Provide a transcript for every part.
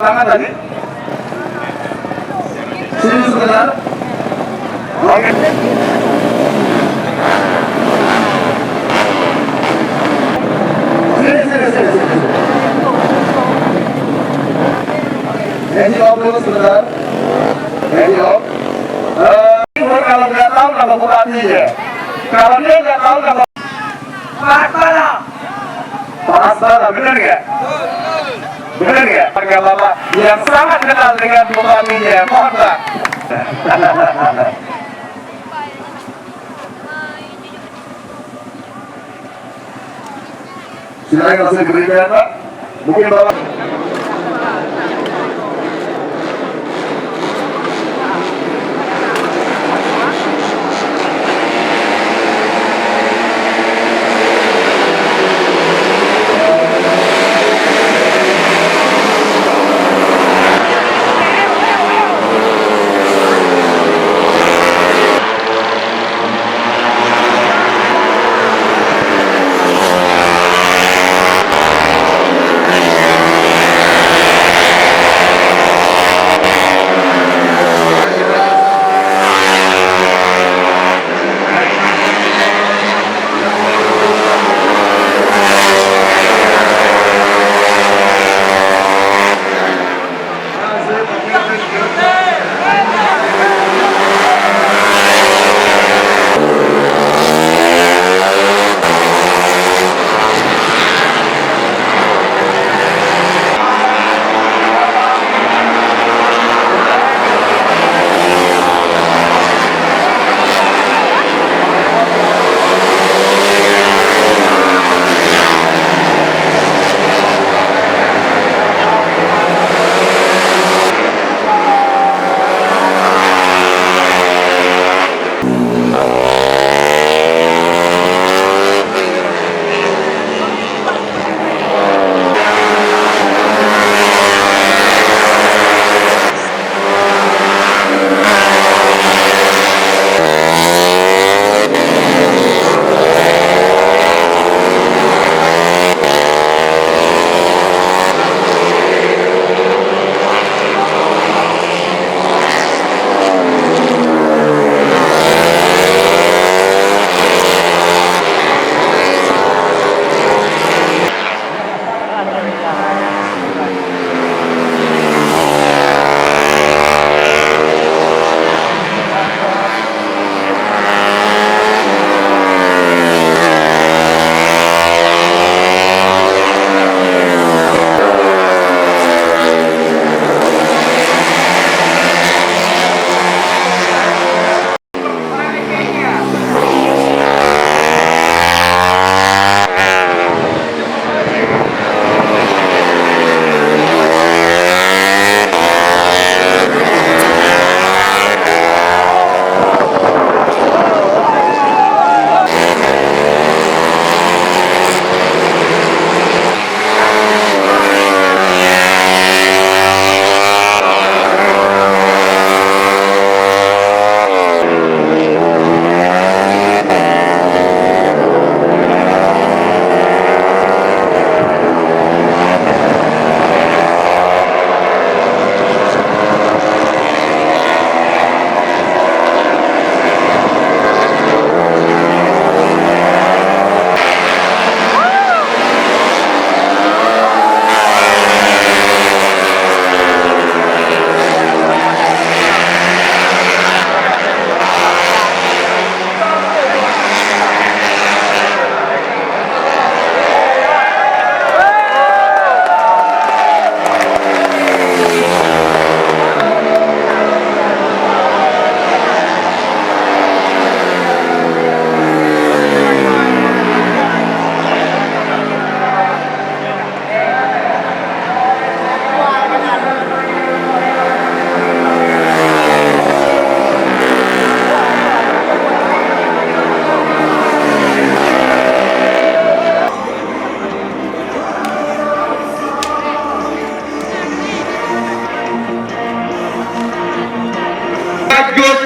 Tangan tadi. Sini sebentar. Oke. Hands off dulu sebentar. Hands off. Kalau nggak tahu nama kurangnya. Kalau dia nggak tahu nama Pasbala, benar nggak? Benar nggak? Warga Bapak yang sangat kenal dengan bupatinya, mohon Pak. Silakan langsung diberikan Pak. Mungkin Bapak.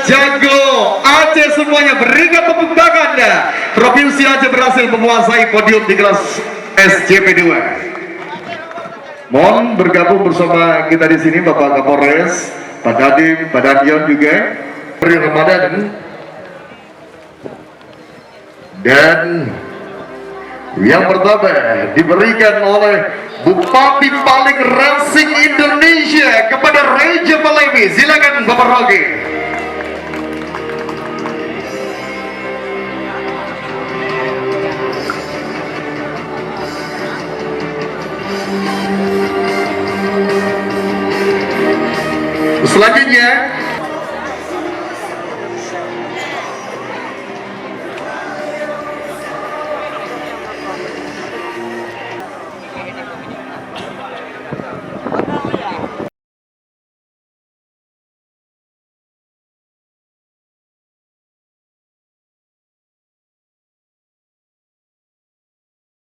Jago Aceh semuanya, berikan tepuk tangan Anda. Provinsi Aceh berhasil menguasai podium di kelas SJP 2. Mohon bergabung bersama kita di sini Bapak Kapolres, Pak Kadif, Pak Dandion juga. Hari Ramadan dan yang pertama diberikan oleh Bupati paling Racing Indonesia kepada Reja Palevi. Silakan Bapak Rogi.